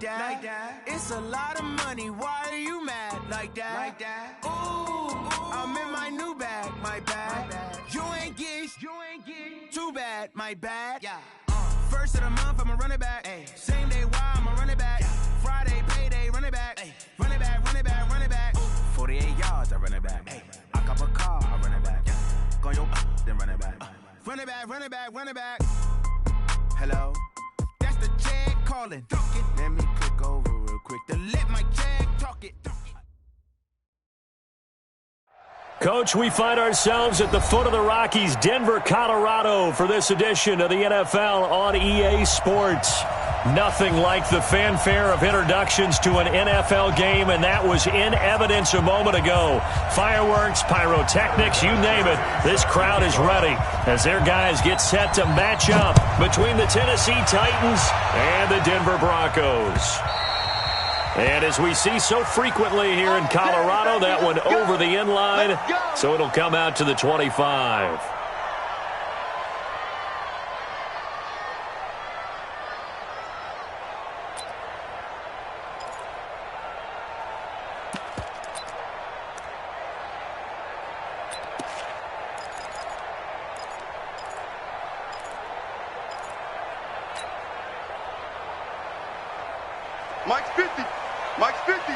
that. It's a lot of money. Why are you mad like that? Ooh, I'm in my new bag. My bad. You ain't get too bad. My bad. Yeah. First of the month, I'ma run it back. Ay. Same day, why I'ma run it back. Friday, payday, run it back. Ay. Run it back, run it back, run it back. 48 yards, I run it back. Ay. I cop a car, I run it back. Go your then run it back. Run it back, run it back, run it back. Hello? That's the jag calling. Let me click over real quick to let my jag talk it. Coach, we find ourselves at the foot of the Rockies, Denver, Colorado, for this edition of the NFL on EA Sports. Nothing like the fanfare of introductions to an NFL game, and that was in evidence a moment ago. Fireworks, pyrotechnics, you name it. This crowd is ready as their guys get set to match up between the Tennessee Titans and the Denver Broncos. And as we see so frequently here in Colorado, that one over the end line, so it'll come out to the 25. Mike's 50. Mike's 50. 3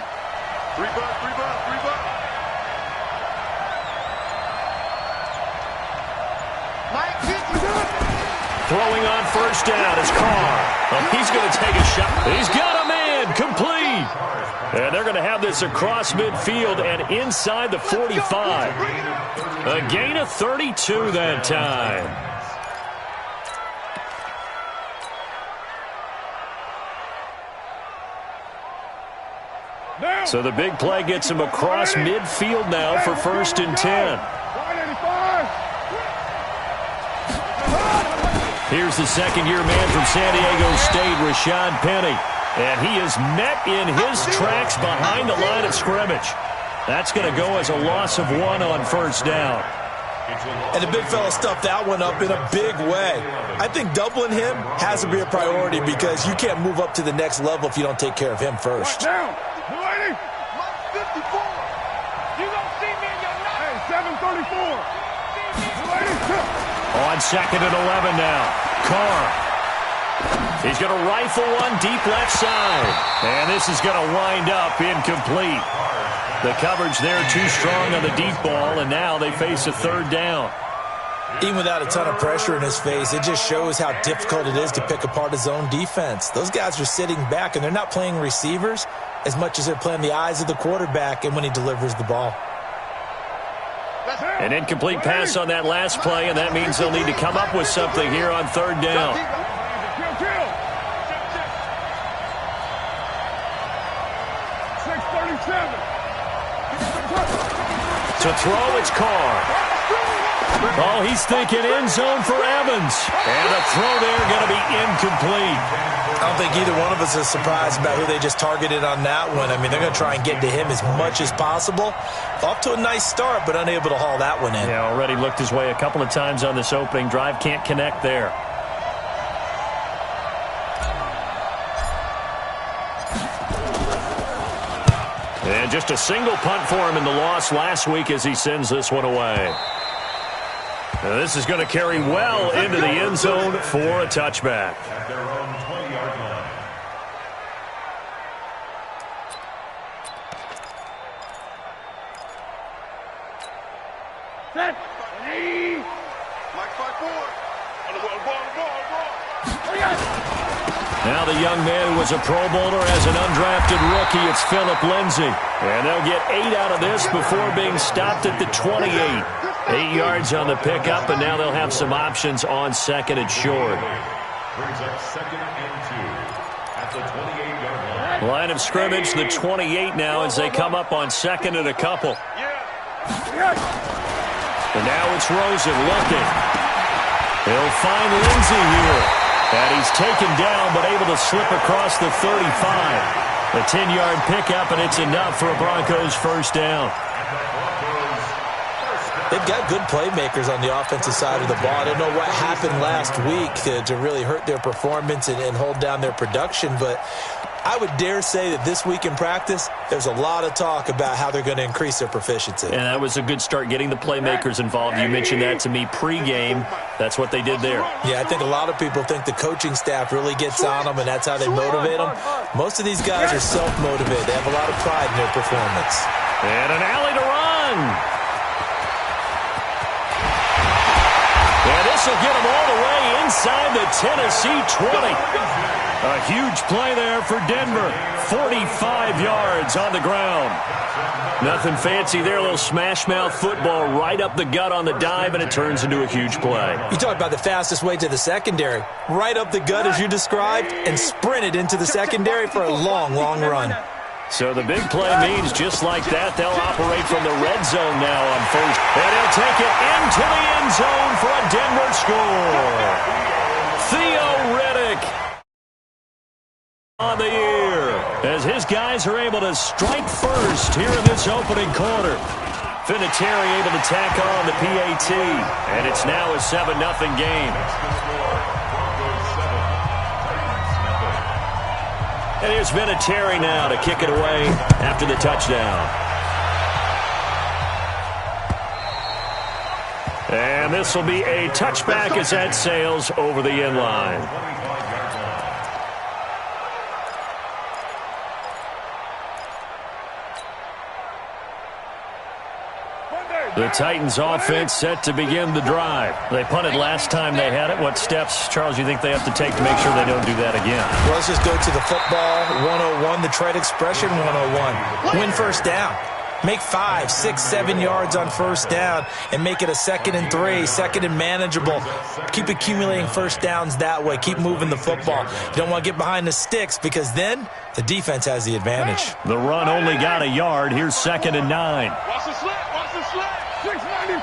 bucks, 3 bucks, 3 bucks. Mike 50. Throwing on first down is Carr. Oh, he's going to take a shot. He's got a man. Complete. And they're going to have this across midfield and inside the 45. A gain of 32 that time. So the big play gets him across midfield now for 1st and 10. Here's the second-year man from San Diego State, Rashad Penny. And he is met in his tracks behind the line of scrimmage. That's going to go as a loss of 1 on 1st down. And the big fella stuffed that one up in a big way. I think doubling him has to be a priority because you can't move up to the next level if you don't take care of him first. Down. 54. You don't see me in your night. Hey, 734. On 2nd and 11 now. Carr. He's going to rifle one deep left side. And this is going to wind up incomplete. The coverage there too strong on the deep ball, and now they face a 3rd down. Even without a ton of pressure in his face, it just shows how difficult it is to pick apart his own defense. Those guys are sitting back, and they're not playing receivers as much as they're playing the eyes of the quarterback and when he delivers the ball. An incomplete pass on that last play, and that means they'll need to come up with something here on 3rd down. To throw, it's Carr. Oh, he's thinking end zone for Evans. And a throw there going to be incomplete. I don't think either one of us is surprised about who they just targeted on that one. I mean, they're going to try and get to him as much as possible. Off to a nice start, but unable to haul that one in. Yeah, already looked his way a couple of times on this opening drive. Can't connect there. And just a single punt for him in the loss last week as he sends this one away. Now this is going to carry well into the end zone for a touchback. At their own 20-yard line. Set. Mike 5-4. On the ball. Now the young man who was a Pro Bowler as an undrafted rookie, it's Phillip Lindsay. And they'll get 8 out of this before being stopped at the 28. 8 yards on the pickup, and now they'll have some options on 2nd and short. Brings up 2nd and 2 at the 28-yard line. Line of scrimmage, the 28 now as they come up on 2nd and a couple. And now it's Rosen looking. He'll find Lindsay here. And he's taken down but able to slip across the 35. A 10-yard pickup, and it's enough for a Broncos 1st down. They've got good playmakers on the offensive side of the ball. I don't know what happened last week to really hurt their performance and hold down their production, but I would dare say that this week in practice, there's a lot of talk about how they're going to increase their proficiency. And that was a good start, getting the playmakers involved. You mentioned that to me pregame. That's what they did there. Yeah, I think a lot of people think the coaching staff really gets on them, and that's how they motivate them. Most of these guys are self-motivated. They have a lot of pride in their performance. And an alley to run. And this will get them all the way inside the Tennessee 20. A huge play there for Denver. 45 yards on the ground. Nothing fancy there. A little smash-mouth football right up the gut on the dive, and it turns into a huge play. You talk about the fastest way to the secondary. Right up the gut, as you described, and sprinted into the secondary for a long, long run. So the big play means just like that, they'll operate from the red zone now on first. And he'll take it into the end zone for a Denver score. Theo Riddick on the year as his guys are able to strike first here in this opening quarter. Vinatieri able to tack on the PAT, and it's now a 7-0 game. And here's Vinatieri now to kick it away after the touchdown. And this will be a touchback as that sails over the end line. The Titans offense set to begin the drive. They punted last time they had it. What steps, Charles, you think they have to take to make sure they don't do that again? Well, let's just go to the football 101, the trade expression 101. Win first down. Make 5, 6, 7 yards on first down and make it a 2nd and 3, 2nd and manageable. Keep accumulating first downs that way. Keep moving the football. You don't want to get behind the sticks because then the defense has the advantage. The run only got a yard. Here's 2nd and 9. Watch the slant. Watch the slant. 694.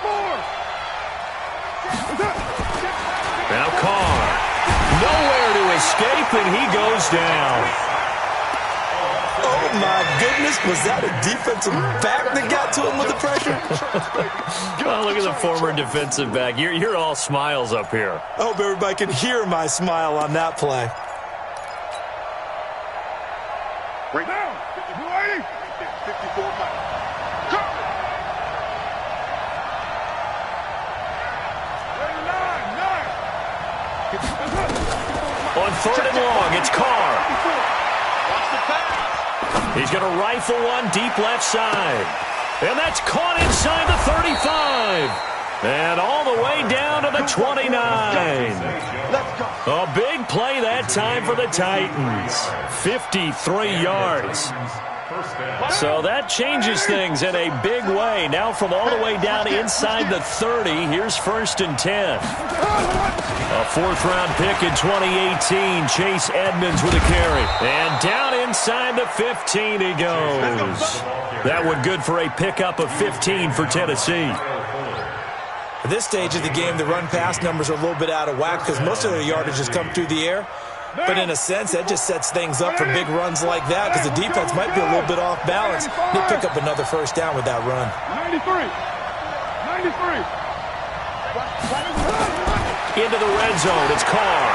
Now Carr. Nowhere to escape, and he goes down. Oh, my goodness. Was that a defensive back that got to him with the pressure? Oh, look at the former defensive back. You're all smiles up here. I hope everybody can hear my smile on that play. Right now. 280. 54 miles. On 3rd and long, it's Carr. He's going to rifle one deep left side. And that's caught inside the 35. And all the way down to the 29. A big play that time for the Titans. 53 yards. So that changes things in a big way. Now from all the way down inside the 30, here's 1st and 10. A 4th-round pick in 2018. Chase Edmonds with a carry. And down inside the 15 he goes. That one good for a pickup of 15 for Tennessee. At this stage of the game, the run-pass numbers are a little bit out of whack because most of their yardage has come through the air. But in a sense, that just sets things up for big runs like that because the defense might be a little bit off balance. They pick up another first down with that run. 93. 93. Into the red zone, it's Carr.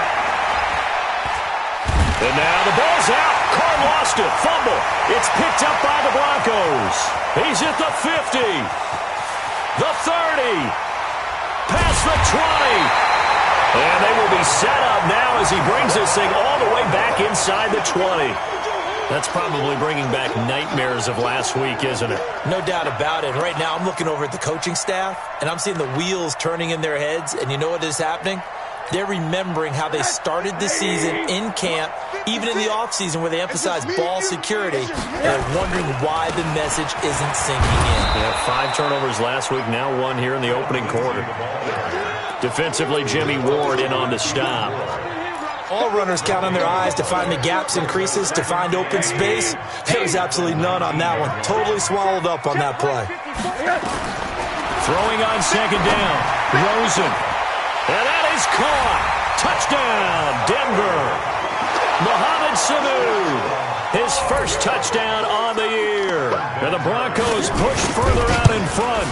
And now the ball's out. Carr lost it. Fumble. It's picked up by the Broncos. He's at the 50. The 30. Past the 20. And they will be set up now as he brings this thing all the way back inside the 20. That's probably bringing back nightmares of last week, isn't it? No doubt about it. Right now I'm looking over at the coaching staff, and I'm seeing the wheels turning in their heads, and you know what is happening? They're remembering how they started the season in camp, even in the offseason where they emphasized ball security, and they're wondering why the message isn't sinking in. Yeah, 5 turnovers last week, now 1 here in the opening quarter. Defensively, Jimmy Ward in on the stop. All runners count on their eyes to find the gaps and creases, to find open space. There was absolutely none on that one. Totally swallowed up on that play. Throwing on 2nd down. Rosen. And that is caught. Touchdown, Denver. Mohamed Sanu. His first touchdown on the year. And the Broncos push further out in front.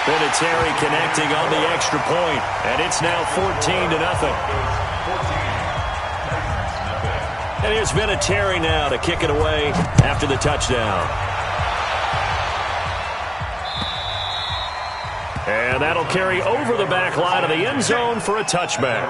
Vinatieri connecting on the extra point, and it's now 14-0. And here's Vinatieri now to kick it away after the touchdown. And that'll carry over the back line of the end zone for a touchback.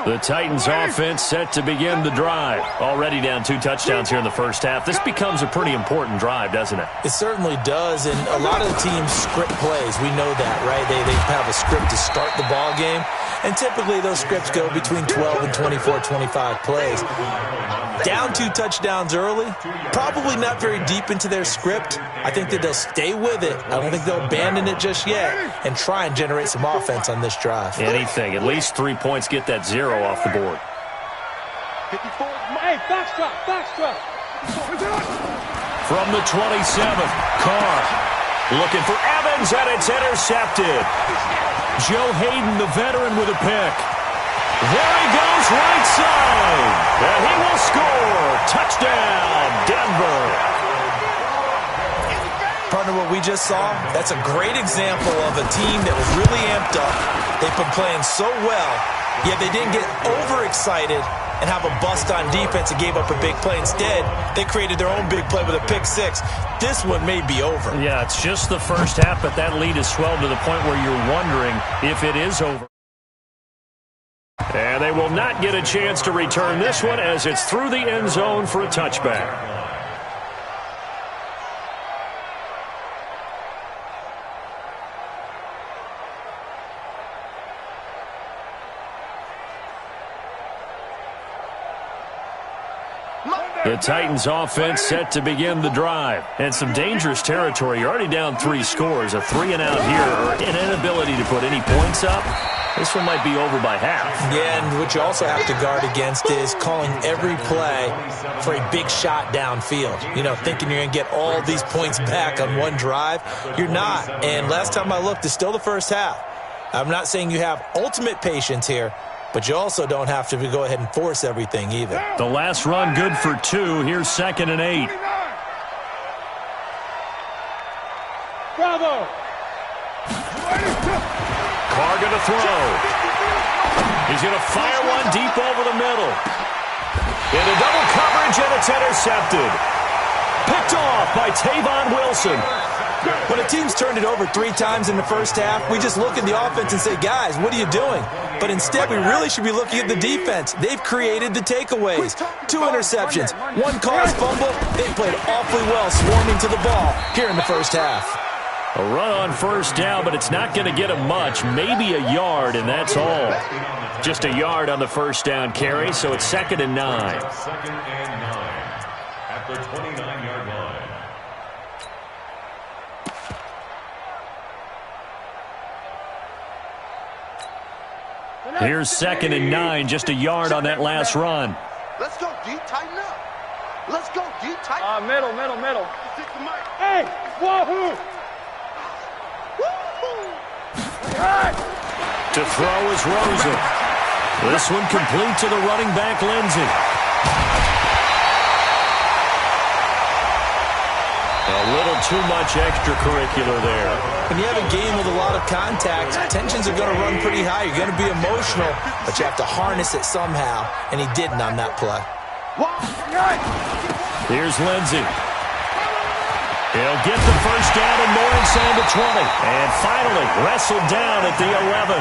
The Titans offense set to begin the drive. Already down 2 touchdowns here in the first half. This becomes a pretty important drive, doesn't it? It certainly does, and a lot of the teams script plays. We know that, right? They have a script to start the ball game, and typically those scripts go between 12 and 24, 25 plays. Down 2 touchdowns early, probably not very deep into their script. I think that they'll stay with it. I don't think they'll abandon it just yet and try and generate some offense on this drive. Anything. At least 3 points, get that 0 off the board. 54. Hey, backstrap. From the 27th, Carr looking for Evans, and it's intercepted. Joe Hayden, the veteran, with a pick. There he goes, right side. And he will score. Touchdown, Denver. Partner, what we just saw, that's a great example of a team that was really amped up. They've been playing so well, yet they didn't get overexcited and have a bust on defense and gave up a big play. Instead, they created their own big play with a pick 6. This one may be over. Yeah, it's just the first half, but that lead has swelled to the point where you're wondering if it is over. And they will not get a chance to return this one as it's through the end zone for a touchback. The Titans offense set to begin the drive. And some dangerous territory. You're already down 3 scores. A 3 and out here, or an inability to put any points up. This one might be over by half. Yeah, and what you also have to guard against is calling every play for a big shot downfield. You know, thinking you're going to get all these points back on one drive. You're not. And last time I looked, it's still the first half. I'm not saying you have ultimate patience here, but you also don't have to go ahead and force everything either. The last run good for 2. Here's 2nd and 8. Bravo! Carr going to throw. He's going to fire one deep over the middle. Into double coverage, and it's intercepted. Picked off by Tavon Wilson. When a team's turned it over 3 times in the first half, we just look at the offense and say, guys, what are you doing? But instead, we really should be looking at the defense. They've created the takeaways. 2 interceptions, 1 caused fumble. They played awfully well swarming to the ball here in the first half. A run on first down, but it's not going to get him much. Maybe a yard, and that's all. Just a yard on the first down carry, so it's 2nd and 9. 2nd and 9 at the 29-yard line. Here's 2nd and 9, just a yard on that last run. Let's go deep, tighten up. Let's go deep, tighten up. Middle. Hey, wahoo! To throw is Rosen. This one complete to the running back, Lindsey. A little too much extracurricular there. When you have a game with a lot of contact, tensions are going to run pretty high. You're going to be emotional, but you have to harness it somehow, and he didn't on that play. Here's Lindsey. He'll get the first down and more inside the 20. And finally wrestled down at the 11.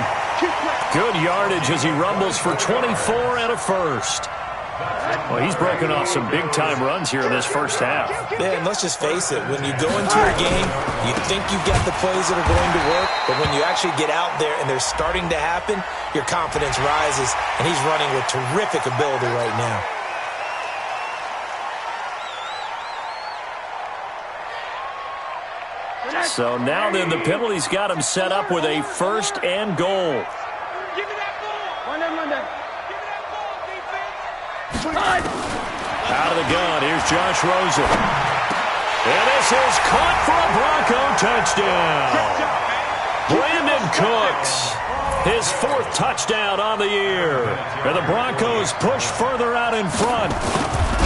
Good yardage as he rumbles for 24 and a first. Well, he's broken off some big-time runs here in this first half. Yeah, and let's just face it. When you go into a game, you think you've got the plays that are going to work, but when you actually get out there and they're starting to happen, your confidence rises, and he's running with terrific ability right now. So now then the penalty's got him set up with a 1st and goal. Give me that ball. Run that. Give me that ball, defense. Out of the gun, here's Josh Rosen. And this is caught for a Bronco touchdown. Brandon Cooks, his 4th touchdown on the year. And the Broncos push further out in front.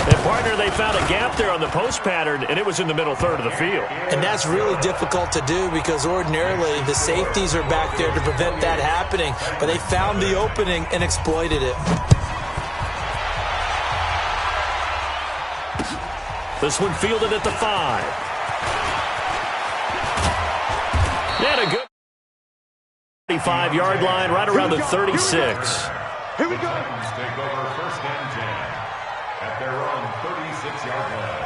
And, partner, they found a gap there on the post pattern, and it was in the middle third of the field. And that's really difficult to do because ordinarily the safeties are back there to prevent that happening. But they found the opening and exploited it. This one fielded at the 5. And a good 35-yard line right around the 36. Here we go. Titans take over 1st and 10 at their own 36-yard line.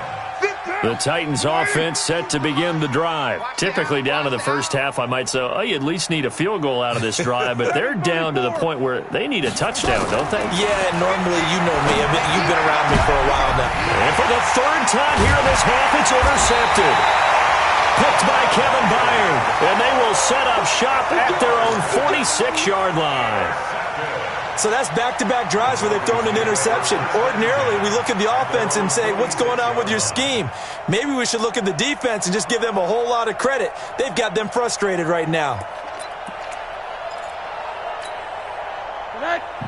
The Titans offense set to begin the drive. Typically down to the first half, I might say, oh, you at least need a field goal out of this drive, but they're down to the point where they need a touchdown, don't they? Yeah, normally, you know me. You've been around me for a while now. And for the 3rd time here in this half, it's intercepted. Picked by Kevin Byard, and they will set up shop at their own 46-yard line. So that's back-to-back drives where they've thrown an interception. Ordinarily, we look at the offense and say, what's going on with your scheme? Maybe we should look at the defense and just give them a whole lot of credit. They've got them frustrated right now.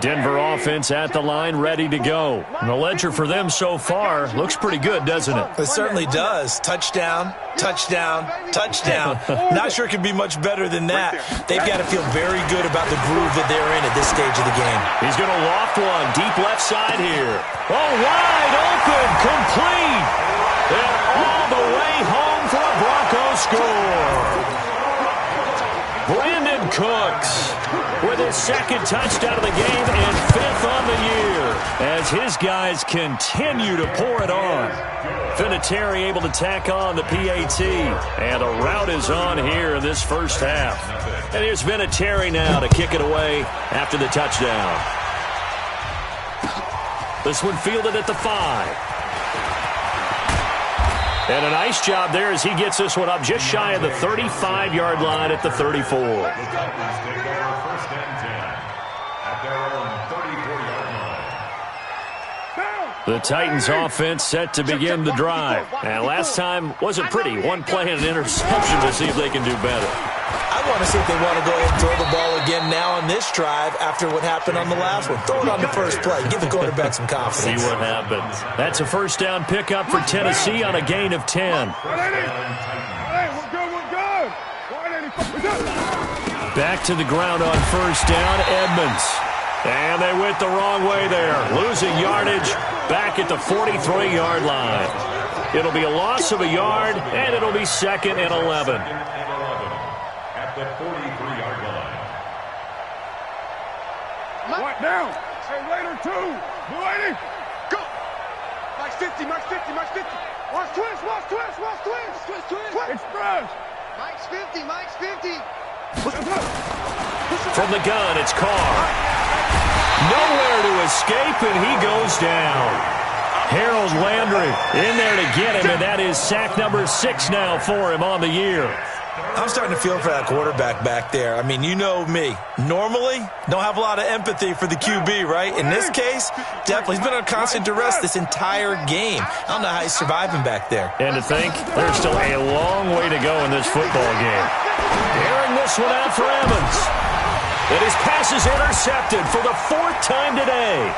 Denver offense at the line, ready to go. And the ledger for them so far looks pretty good, doesn't it? It certainly does. Touchdown, touchdown, touchdown. Not sure it could be much better than that. They've got to feel very good about the groove that they're in at this stage of the game. He's going to loft one deep left side here. Oh, wide open, complete. And all the way home for a Broncos score. Brandon Cooks with his 2nd touchdown of the game and 5th on the year as his guys continue to pour it on. Vinatieri able to tack on the PAT, and the route is on here in this first half. And here's Vinatieri now to kick it away after the touchdown. This one fielded at the 5. And a nice job there as he gets this one up just shy of the 35-yard line at the 34. The Titans offense set to begin the drive. And last time wasn't pretty. One play and an interception. We'll see if they can do better. I want to see if they want to go ahead and throw the ball again now on this drive after what happened on the last one. Throw it on the first play. Give the quarterback some confidence. See what happens. That's a 1st down pickup for Tennessee on a gain of 10. Back to the ground on 1st down, Edmonds. And they went the wrong way there. Losing yardage back at the 43-yard line. It'll be a loss of a yard, and it'll be 2nd and 11. At the 43-yard line. What now? Hey, later, 2. Blue 80. Go. Max 50, Max 50, Max 50. Watch twist, watch twist, watch twist. Twist, twist. Express. Max 50, Max 50. From the gun, it's Carr. Nowhere to escape, and he goes down. Harold Landry in there to get him, and that is sack number 6 now for him on the year. I'm starting to feel for that quarterback back there. I mean, you know me. Normally, don't have a lot of empathy for the QB, right? In this case, definitely. He's been on constant duress this entire game. I don't know how he's surviving back there. And to think, there's still a long way to go in this football game. Airing this one out for Evans. And his pass is intercepted for the 4th time today.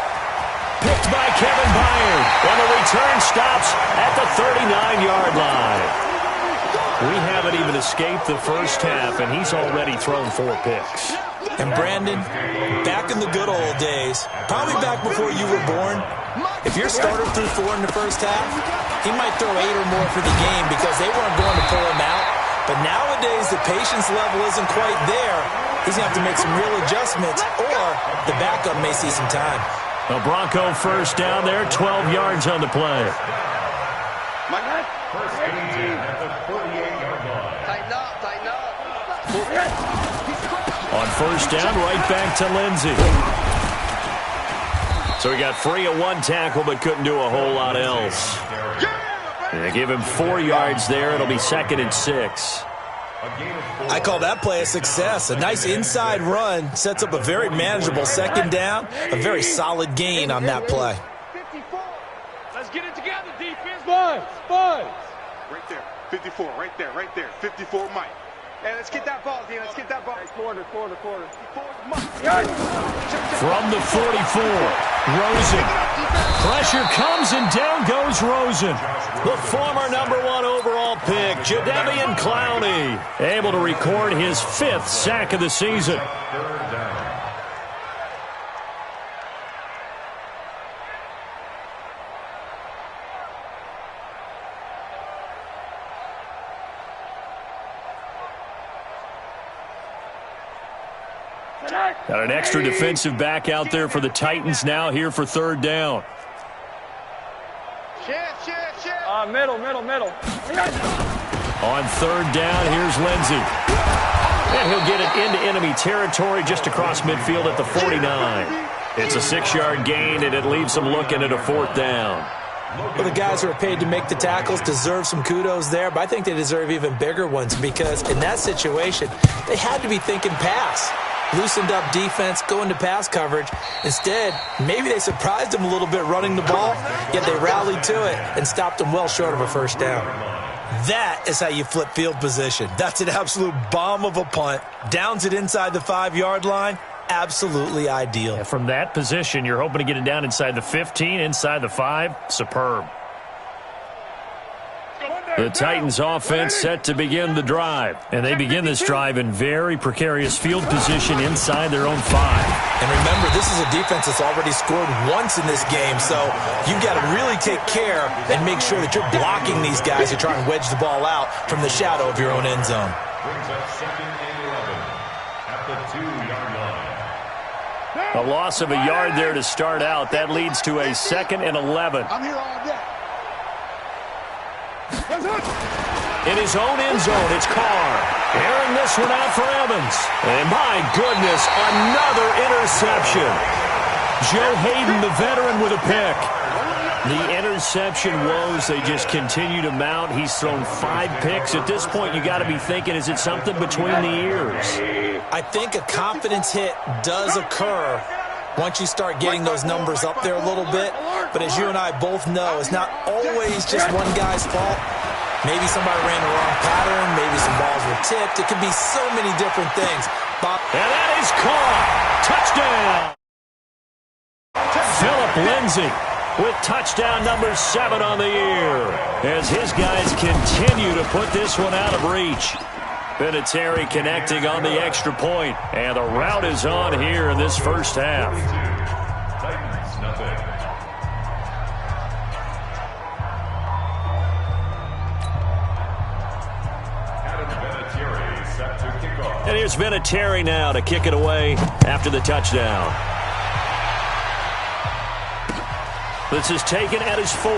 Picked by Kevin Byard. And the return stops at the 39-yard line. We haven't even escaped the first half, and he's already thrown 4 picks. And Brandon, back in the good old days, probably back before you were born, if your starter threw 4 in the first half, he might throw 8 or more for the game because they weren't going to pull him out. But nowadays, the patience level isn't quite there. He's going to have to make some real adjustments, or the backup may see some time. A Bronco 1st down there, 12 yards on the play. First and 10 at the 48-yard line. Tighten up, tighten up. On 1st down, right back to Lindsey. So he got free of 1 tackle, but couldn't do a whole lot else. And they give him 4 yards there. It'll be 2nd and 6. I call that play a success. A nice inside run sets up a very manageable second down. A very solid gain on that play. 54. Let's get it together, defense. Five. Right there. 54. Right there. 54, Mike. Hey, let's get that ball, D. Let's get that ball. Quarter. From the 44, Rosen. Pressure comes and down goes Rosen. The former #1 overall pick, Jadeveon Clowney, able to record his 5th sack of the season. Got an extra defensive back out there for the Titans now here for 3rd down. Shift. Middle. On 3rd down, here's Lindsey. And he'll get it into enemy territory just across midfield at the 49. It's a 6-yard gain, and it leaves them looking at a 4th down. Well, the guys who are paid to make the tackles deserve some kudos there, but I think they deserve even bigger ones because in that situation, they had to be thinking pass. Loosened up defense, going to pass coverage. Instead, maybe they surprised him a little bit running the ball, yet they rallied to it and stopped him well short of a 1st down. That is how you flip field position. That's an absolute bomb of a punt. Downs it inside the 5-yard line. Absolutely ideal. Yeah, from that position, you're hoping to get it down inside the 15, inside the 5. Superb. The Titans offense set to begin the drive. And they begin this drive in very precarious field position inside their own 5. And remember, this is a defense that's already scored once in this game, so you've got to really take care and make sure that you're blocking these guys who try and wedge the ball out from the shadow of your own end zone. Brings up 2nd and 11 at the 2-yard line. A loss of a yard there to start out. That leads to a 2nd and 11. I'm here all day. In his own end zone, it's Carr. Airing this one out for Evans. And my goodness, another interception. Joe Hayden, the veteran, with a pick. The interception woes, they just continue to mount. He's thrown 5 picks. At this point, you got to be thinking, is it something between the ears? I think a confidence hit does occur once you start getting those numbers up there a little bit. But as you and I both know, it's not always just one guy's fault. Maybe somebody ran the wrong pattern. Maybe some balls were tipped. It could be so many different things. And that is caught. Touchdown. Philip Lindsay with touchdown number 7 on the year as his guys continue to put this one out of reach. Vinatieri connecting on the extra point, and the route is on here in this first half. Titans, nothing. Vinatieri set to kick off. And here's Vinatieri now to kick it away after the touchdown. This is taken at his 4.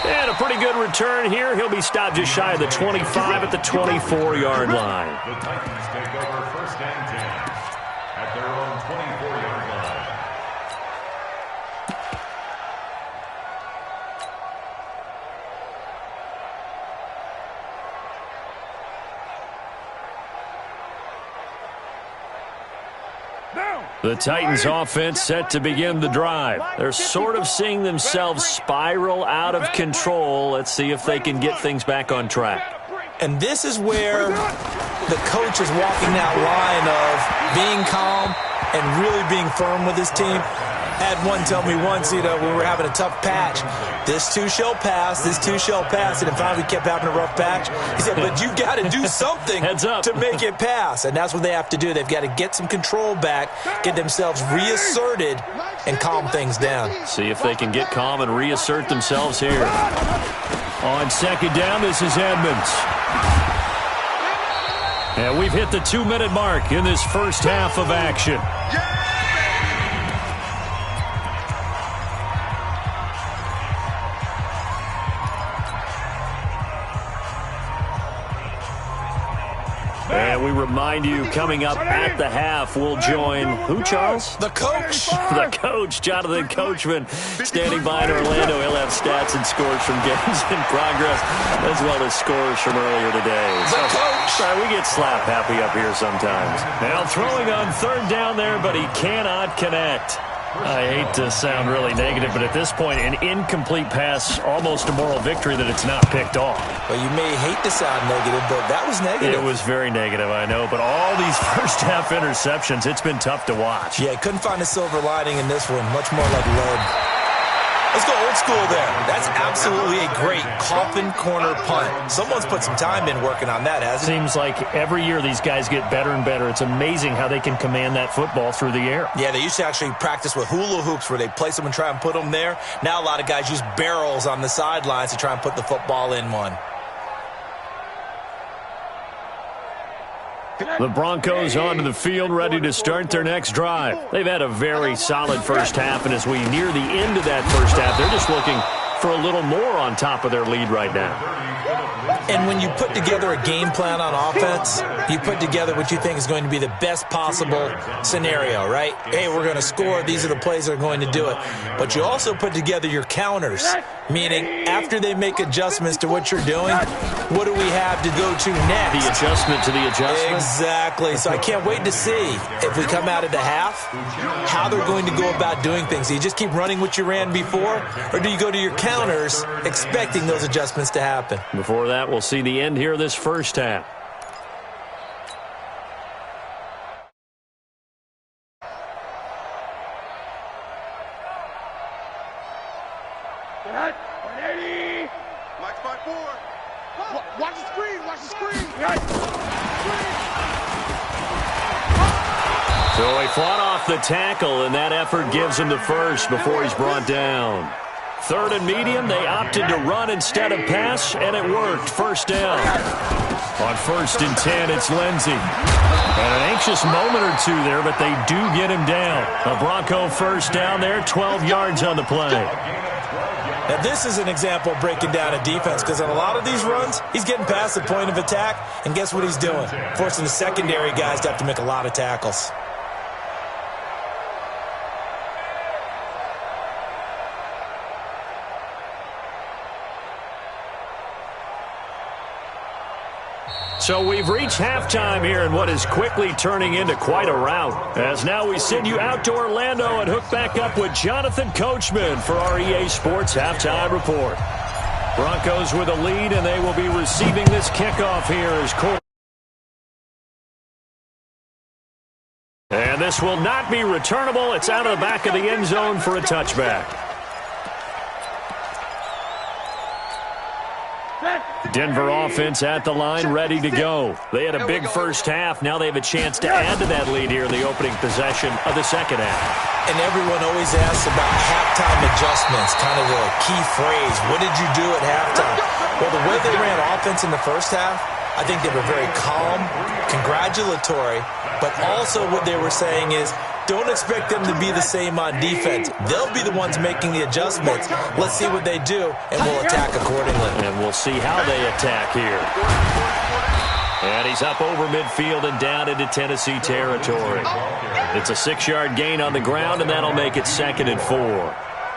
And a pretty good return here. He'll be stopped just shy of the 25 at the 24-yard line. The Titans take over 1st and 10 at their own 24-yard line. The Titans offense set to begin the drive. They're sort of seeing themselves spiral out of control. Let's see if they can get things back on track. And this is where the coach is walking that line of being calm and really being firm with his team. Had one tell me once, when we were having a tough patch, this too shall pass, this too shall pass, and finally we kept having a rough patch. He said, but you got to do something to make it pass, and that's what they have to do. They've got to get some control back, get themselves reasserted, and calm things down. See if they can get calm and reassert themselves here. On 2nd down, this is Edmonds. And we've hit the 2-minute mark in this first half of action. And we remind you, coming up at the half, we'll join who, Charles? The coach. The coach, Jonathan Coachman, standing by in Orlando. He'll have stats and scores from games in progress, as well as scores from earlier today. The coach. Sorry, we get slap happy up here sometimes. Now throwing on third down there, but he cannot connect. I hate to sound really negative, but at this point, an incomplete pass, almost a moral victory that it's not picked off. Well, you may hate to sound negative, but that was negative. It was very negative, I know, but all these first-half interceptions, it's been tough to watch. Yeah, couldn't find a silver lining in this one. Much more like lead. Let's go old school there. That's absolutely a great coffin corner punt. Someone's put some time in working on that, hasn't it? Seems like every year these guys get better and better. It's amazing how they can command that football through the air. Yeah, they used to actually practice with hula hoops where they place them and try and put them there. Now a lot of guys use barrels on the sidelines to try and put the football in one. The Broncos onto the field, ready to start their next drive. They've had a very solid first half, and as we near the end of that first half, they're just looking for a little more on top of their lead right now. And when you put together a game plan on offense, you put together what you think is going to be the best possible scenario, right? Hey, we're going to score. These are the plays that are going to do it. But you also put together your counters, meaning after they make adjustments to what you're doing, what do we have to go to next? The adjustment to the adjustment? Exactly. So I can't wait to see if we come out of the half, how they're going to go about doing things. Do you just keep running what you ran before, or do you go to your counters expecting those adjustments to happen? Before that, we'll see the end here of this first half. Mike's by 4. Watch the screen. Watch the screen. So he fought off the tackle, and that effort gives him the first before he's brought down. Third and medium, they opted to run instead of pass, and it worked. First down. On 1st and 10, it's Lindsey. And an anxious moment or two there, but they do get him down. A Bronco first down there, 12 yards on the play. Now, this is an example of breaking down a defense, because on a lot of these runs, he's getting past the point of attack, and guess what he's doing? Forcing the secondary guys to have to make a lot of tackles. So we've reached halftime here in what is quickly turning into quite a rout. As now we send you out to Orlando and hook back up with Jonathan Coachman for our EA Sports Halftime Report. Broncos with a lead, and they will be receiving this kickoff here as Cole. And this will not be returnable. It's out of the back of the end zone for a touchback. Denver offense at the line, ready to go. They had a big first half. Now they have a chance to add to that lead here in the opening possession of the second half. And everyone always asks about halftime adjustments, kind of the key phrase. What did you do at halftime? Well, the way they ran offense in the first half, I think they were very calm, congratulatory, but also what they were saying is, don't expect them to be the same on defense. They'll be the ones making the adjustments. Let's see what they do, and we'll attack accordingly. And we'll see how they attack here. And he's up over midfield and down into Tennessee territory. It's a 6-yard gain on the ground, and that'll make it 2nd and 4.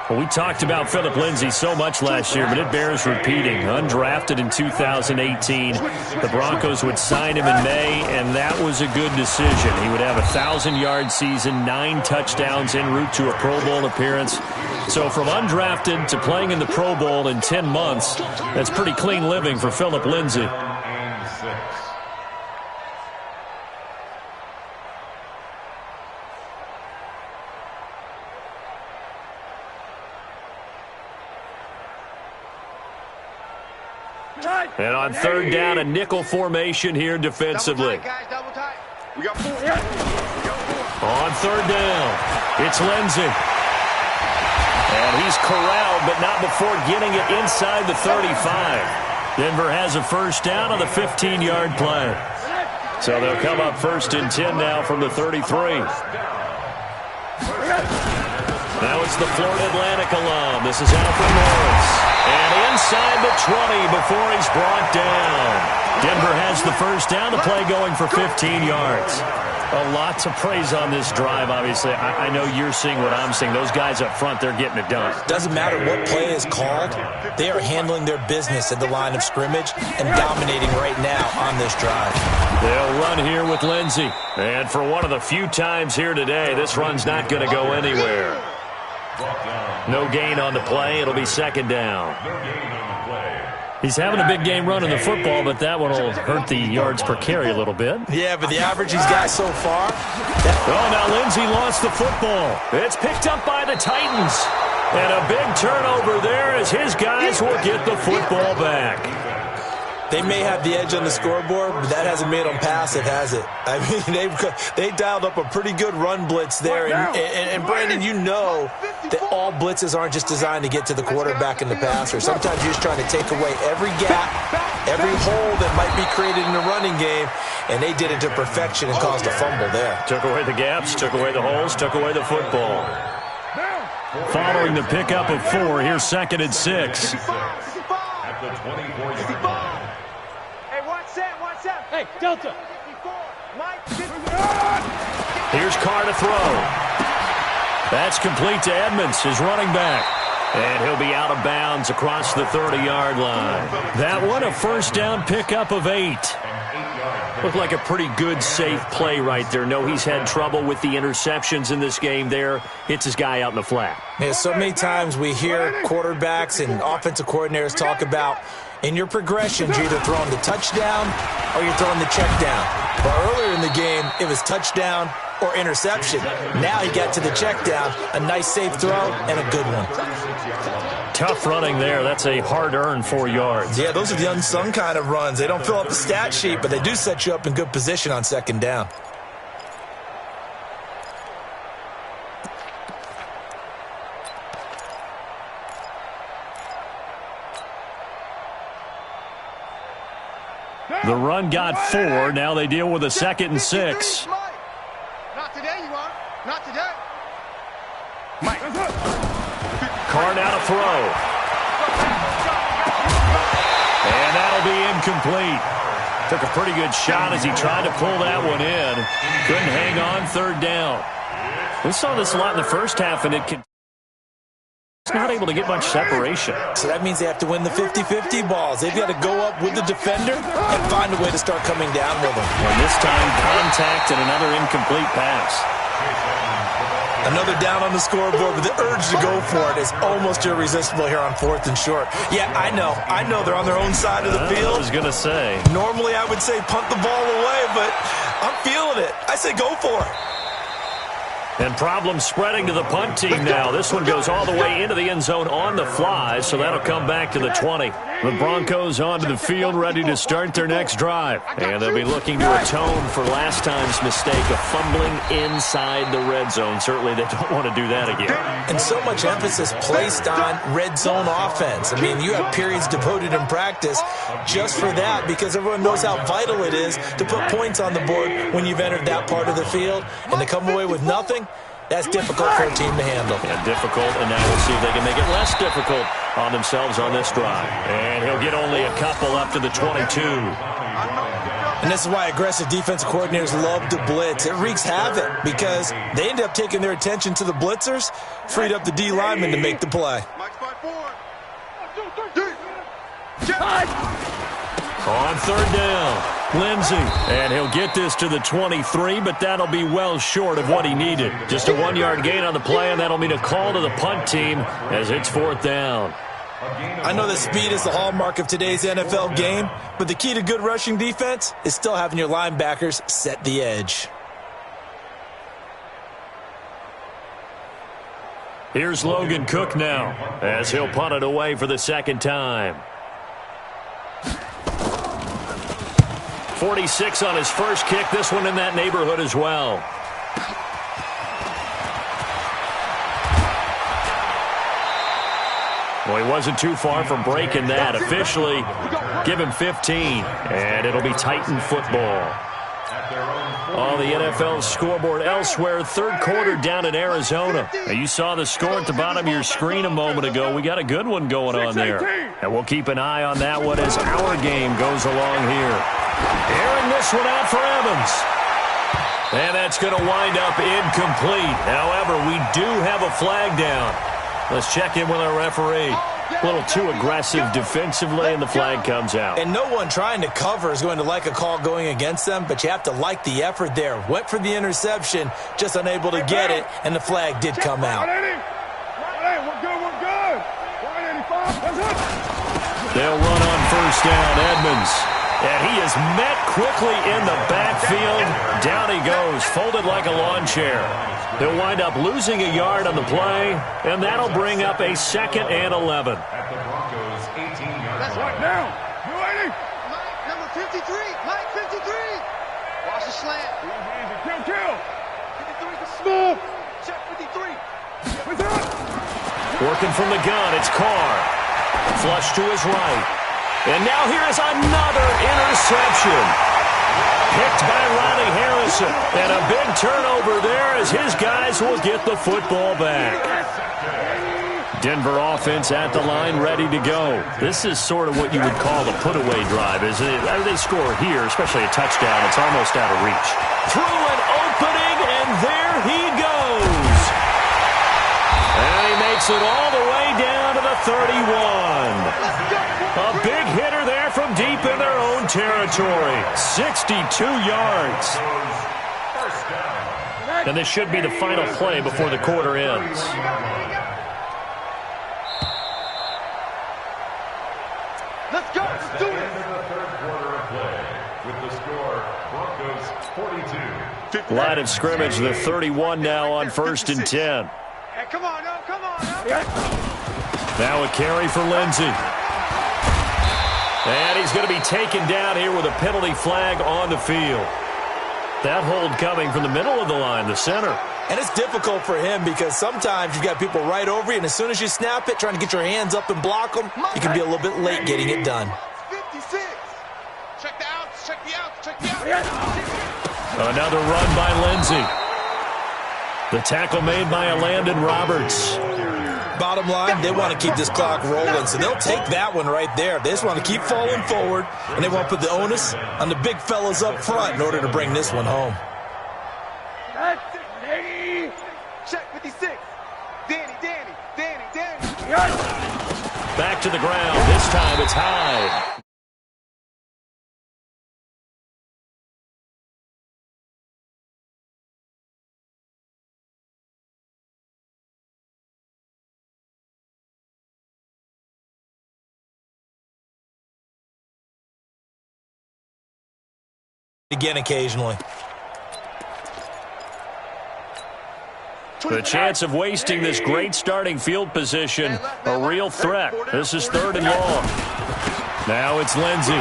Well, we talked about Philip Lindsay so much last year, but it bears repeating. Undrafted in 2018, the Broncos would sign him in May, and that was a good decision. He would have a 1,000-yard season, 9 touchdowns en route to a Pro Bowl appearance. So from undrafted to playing in the Pro Bowl in 10 months, that's pretty clean living for Philip Lindsay. And on 3rd down, a nickel formation here defensively. On 3rd down, it's Lindsey. And he's corralled, but not before getting it inside the 35. Denver has a first down on the 15-yard play. So they'll come up 1st and 10 now from the 33. That was the Florida Atlantic alum. This is Alfred Morris. And inside the 20 before he's brought down. Denver has the first down. The play going for 15 yards. A lot to praise on this drive, obviously. I know you're seeing what I'm seeing. Those guys up front, they're getting it done. Doesn't matter what play is called. They are handling their business at the line of scrimmage and dominating right now on this drive. They'll run here with Lindsey. And for one of the few times here today, this run's not going to go anywhere. No gain on the play. It'll be second down. He's having a big game running the football, but that one will hurt the yards per carry a little bit. Yeah, but the average he's got so far. Oh, now Lindsey lost the football. It's picked up by the Titans. And a big turnover there as his guys will get the football back. They may have the edge on the scoreboard, but that hasn't made them passive, has it? I mean, they dialed up a pretty good run blitz there. And Brandon, you know that all blitzes aren't just designed to get to the quarterback and the passer. Sometimes you're just trying to take away every gap, every hole that might be created in the running game, and they did it to perfection and caused a fumble there. Took away the gaps, took away the holes, took away the football. Following the pickup of 4, here's second and 6. At the 24-yard line. Hey, Delta. Here's Carr to throw. That's complete to Edmonds, his running back. And he'll be out of bounds across the 30-yard line. That one, a first down pickup of 8. Looked like a pretty good, safe play right there. No, he's had trouble with the interceptions in this game there. Hits his guy out in the flat. Yeah, so many times we hear quarterbacks and offensive coordinators talk about in your progressions, you're either throwing the touchdown or you're throwing the check down. But earlier in the game, it was touchdown or interception. Now he got to the check down, a nice safe throw, and a good one. Tough running there. That's a hard-earned 4 yards. Yeah, those are the unsung kind of runs. They don't fill up the stat sheet, but they do set you up in good position on second down. The run got 4. Now they deal with a second and 6. Not today, you are. Not today. Carr now to throw. And that'll be incomplete. Took a pretty good shot as he tried to pull that one in. Couldn't hang on, third down. We saw this a lot in the first half, and it's not able to get much separation. So that means they have to win the 50-50 balls. They've got to go up with the defender and find a way to start coming down with them. And this time, contact and another incomplete pass. Another down on the scoreboard, but the urge to go for it is almost irresistible here on 4th and short. Yeah, I know they're on their own side of the field. I was going to say. Normally I would say punt the ball away, but I'm feeling it. I say go for it. And problems spreading to the punt team now. This one goes all the way into the end zone on the fly, so that'll come back to the 20. The Broncos onto the field, ready to start their next drive. And they'll be looking to atone for last time's mistake of fumbling inside the red zone. Certainly they don't want to do that again. And so much emphasis placed on red zone offense. I mean, you have periods devoted in practice just for that because everyone knows how vital it is to put points on the board when you've entered that part of the field. And to come away with nothing, that's difficult for a team to handle. And difficult, and now we'll see if they can make it less difficult on themselves on this drive. And he'll get only a couple up to the 22. And this is why aggressive defensive coordinators love to blitz. It wreaks havoc because they end up taking their attention to the blitzers, freed up the D lineman to make the play. On third down, Lindsey, and he'll get this to the 23, but that'll be well short of what he needed. Just a 1-yard gain on the play, and that'll mean a call to the punt team as it's 4th down. I know that speed is the hallmark of today's NFL game, but the key to good rushing defense is still having your linebackers set the edge. Here's Logan Cook now as he'll punt it away for the second time. 46 on his first kick. This one in that neighborhood as well. Well, he wasn't too far from breaking that. Officially, give him 15, and it'll be Titan football. At their own on the NFL scoreboard elsewhere. Third quarter down in Arizona. Now, you saw the score at the bottom of your screen a moment ago. We got a good one going on there. And we'll keep an eye on that one as our game goes along here. Airing this one out for Evans. And that's going to wind up incomplete. However, we do have a flag down. Let's check in with our referee. A little too aggressive defensively, and the flag comes out. And no one trying to cover is going to like a call going against them, but you have to like the effort there. Went for the interception, just unable to get it, and the flag did come out. We're good. They'll run on first down, Edmonds. And he is met quickly in the backfield. Down he goes, folded like a lawn chair. He'll wind up losing a yard on the play, and that'll bring up a 2nd and 11. At the Broncos' 18-yard That's line. right now. Mike, Number 53. Mike 53. Watch the slant. Kill. 53 to Smith. Check 53. What's up? Working from the gun, it's Carr. Flush to his right. And now here's another interception. Picked by Ronnie Harrison. And a big turnover there as his guys will get the football back. Denver offense at the line, ready to go. This is sort of what you would call a put-away drive, isn't it? They score here, especially a touchdown. It's almost out of reach. Through an opening, and there he goes. And he makes it all the way down to the 31. A big hitter there from deep in their own territory. 62 yards. And this should be the final play before the quarter ends. Let's go. Let's do it. The third quarter of play with the score Broncos 42. Line of scrimmage, the 31 now on 1st and 10. Hey, come on now. Now a carry for Lindsey. And he's going to be taken down here with a penalty flag on the field. That hold coming from the middle of the line, the center. And it's difficult for him because sometimes you've got people right over you, and as soon as you snap it, trying to get your hands up and block them, you can be a little bit late getting it done. 56. Check the outs. Check the outs. Another run by Lindsey. The tackle made by Landon Roberts. Bottom line, they want to keep this clock rolling, so they'll take that one right there. They just want to keep falling forward, and they want to put the onus on the big fellas up front in order to bring this one home. That's it, Danny. Check 56. Danny. Back to the ground. This time it's high. Again occasionally. The chance of wasting this great starting field position, a real threat. This is 3rd and long. Now it's Lindsey.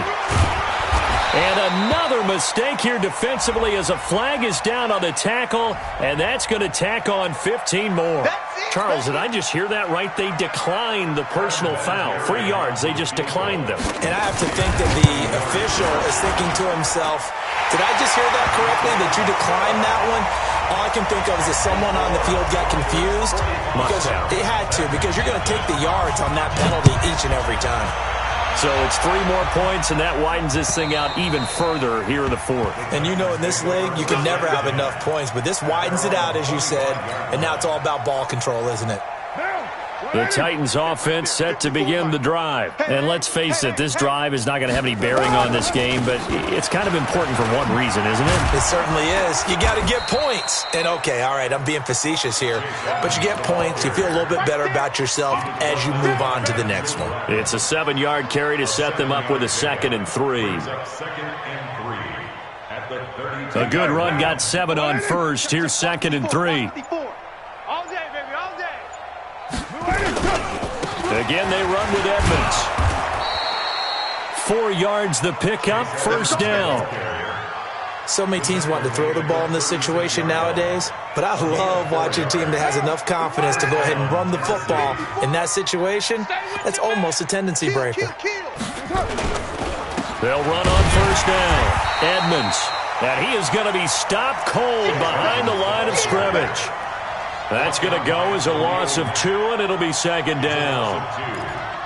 And another mistake here defensively as a flag is down on the tackle, and that's going to tack on 15 more. Charles, did I just hear that right? They declined the personal foul. 3 yards, they just declined them. And I have to think that the official is thinking to himself, did I just hear that correctly, that you declined that one? All I can think of is that someone on the field got confused. Because they had to, because you're going to take the yards on that penalty each and every time. So it's 3 more points, and that widens this thing out even further here in the 4th. And you know in this league, you can never have enough points, but this widens it out, as you said, and now it's all about ball control, isn't it? The Titans offense set to begin the drive. And let's face it, this drive is not going to have any bearing on this game, but it's kind of important for one reason, isn't it? It certainly is. You got to get points. And okay, all right, I'm being facetious here, but you get points, you feel a little bit better about yourself as you move on to the next one. It's a 7-yard carry to set them up with a 2nd and 3. 2nd and 3 at the 32. A good run got 7 on first. Here's 2nd and 3. All day, baby, all day. Again, they run with Edmonds. 4 yards the pickup, 1st down. So many teams want to throw the ball in this situation nowadays, but I love watching a team that has enough confidence to go ahead and run the football. In that situation, that's almost a tendency breaker. They'll run on 1st down. Edmonds. And he is going to be stopped cold behind the line of scrimmage. That's going to go as a loss of 2, and it'll be second down.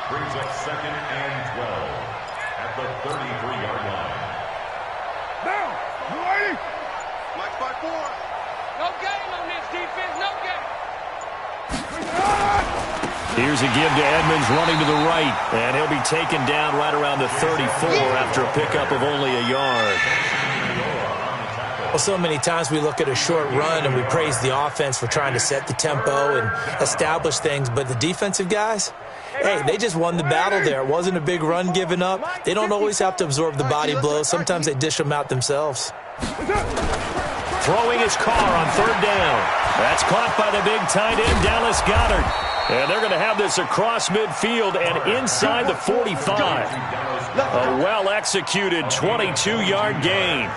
Brings up 2nd and 12 at the 33-yard line. Down. You ready? Mike's by 4. No game on this defense. No game. Here's a give to Edmonds running to the right, and he'll be taken down right around the 34 after a pickup of only a yard. Well, so many times we look at a short run and we praise the offense for trying to set the tempo and establish things, but the defensive guys, hey, they just won the battle there. It wasn't a big run given up. They don't always have to absorb the body blows. Sometimes they dish them out themselves. Throwing his car on 3rd down. That's caught by the big tight end, Dallas Goedert. And they're going to have this across midfield and inside the 45. A well-executed 22-yard gain.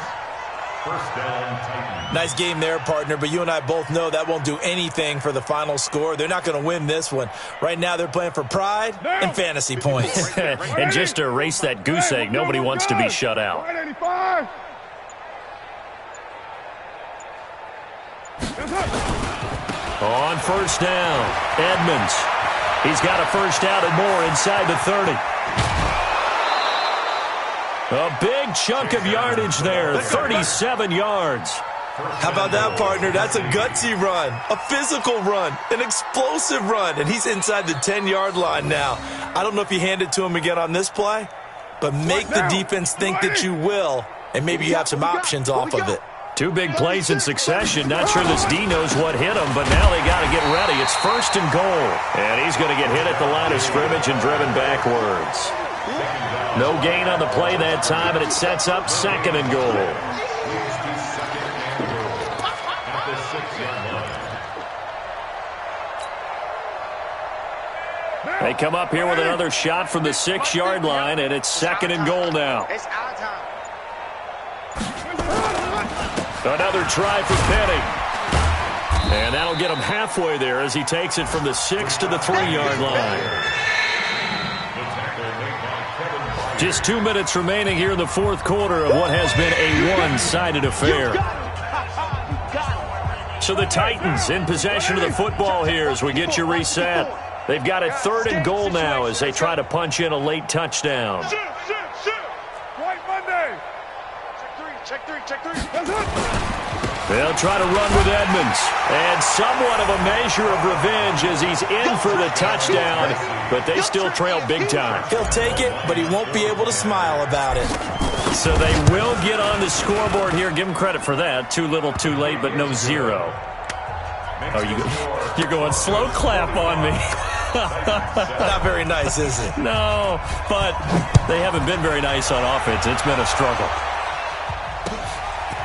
First down, Titans. Nice game there, partner, but you and I both know that won't do anything for the final score. They're not going to win this one. Right now they're playing for pride and fantasy points. And just to erase that goose egg, nobody wants to be shut out. 85. On 1st down, Edmonds. He's got a first down and more inside the 30. A big chunk of yardage there, 37 yards. How about that, partner? That's a gutsy run, a physical run, an explosive run, and he's inside the 10-yard line now. I don't know if you hand it to him again on this play, but make the defense think that you will, and maybe you have some options off of it. 2 big plays in succession. Not sure this D knows what hit him, but now they got to get ready. It's 1st and goal, and he's going to get hit at the line of scrimmage and driven backwards. No gain on the play that time, and it sets up 2nd and goal. They come up here with another shot from the 6-yard line, and it's 2nd and goal now. It's our time. Another try for Penny. And that'll get him halfway there as he takes it from the 6 to the 3-yard line. Just 2 minutes remaining here in the 4th quarter of what has been a one-sided affair. So the Titans in possession of the football here as we get you reset. They've got it 3rd and goal now as they try to punch in a late touchdown. White Monday. Check three. They'll try to run with Edmonds. And somewhat of a measure of revenge as he's in for the touchdown, but they still trail big time. He'll take it, but he won't be able to smile about it. So they will get on the scoreboard here. Give him credit for that. Too little, too late, but no 0. Oh, you're going slow clap on me. Not very nice, is it? No, but they haven't been very nice on offense. It's been a struggle.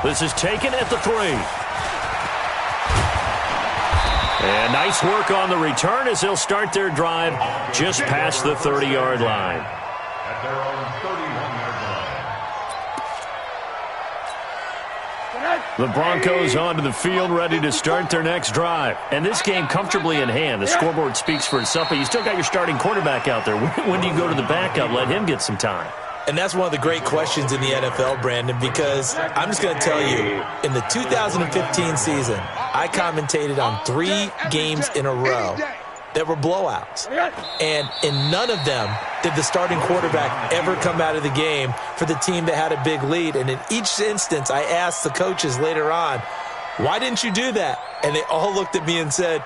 This is taken at the 3. And nice work on the return as they'll start their drive just past the 30-yard line. At their own 31-yard line. The Broncos onto the field ready to start their next drive. And this game comfortably in hand. The scoreboard speaks for itself, but you still got your starting quarterback out there. When do you go to the backup? Let him get some time. And that's one of the great questions in the NFL, Brandon, because I'm just going to tell you, in the 2015 season, I commentated on 3 games in a row that were blowouts. And in none of them did the starting quarterback ever come out of the game for the team that had a big lead. And in each instance, I asked the coaches later on, why didn't you do that? And they all looked at me and said,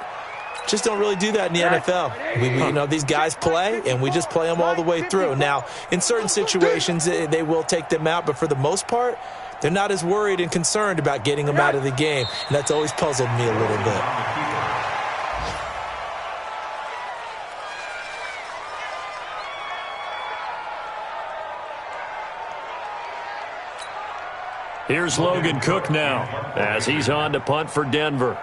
just don't really do that in the NFL. These guys play, and we just play them all the way through. Now, in certain situations, they will take them out, but for the most part, they're not as worried and concerned about getting them out of the game, and that's always puzzled me a little bit. Here's Logan Cook now as he's on to punt for Denver.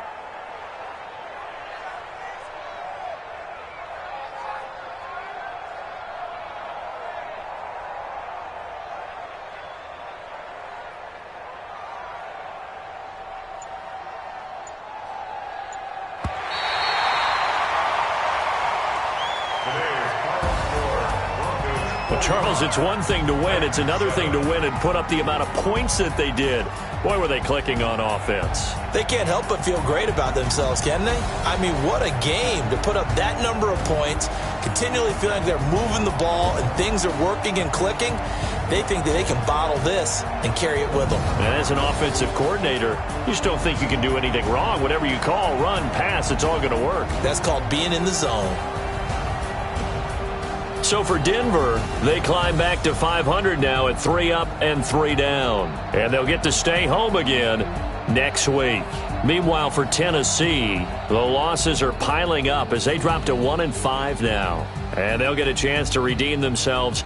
Charles, it's one thing to win. It's another thing to win and put up the amount of points that they did. Boy, were they clicking on offense. They can't help but feel great about themselves, can they? I mean, what a game to put up that number of points, continually feeling like they're moving the ball and things are working and clicking. They think that they can bottle this and carry it with them. And as an offensive coordinator, you just don't think you can do anything wrong. Whatever you call, run, pass, it's all going to work. That's called being in the zone. So for Denver, they climb back to 500 now at 3 up and 3 down. And they'll get to stay home again next week. Meanwhile, for Tennessee, the losses are piling up as they drop to 1-5 now. And they'll get a chance to redeem themselves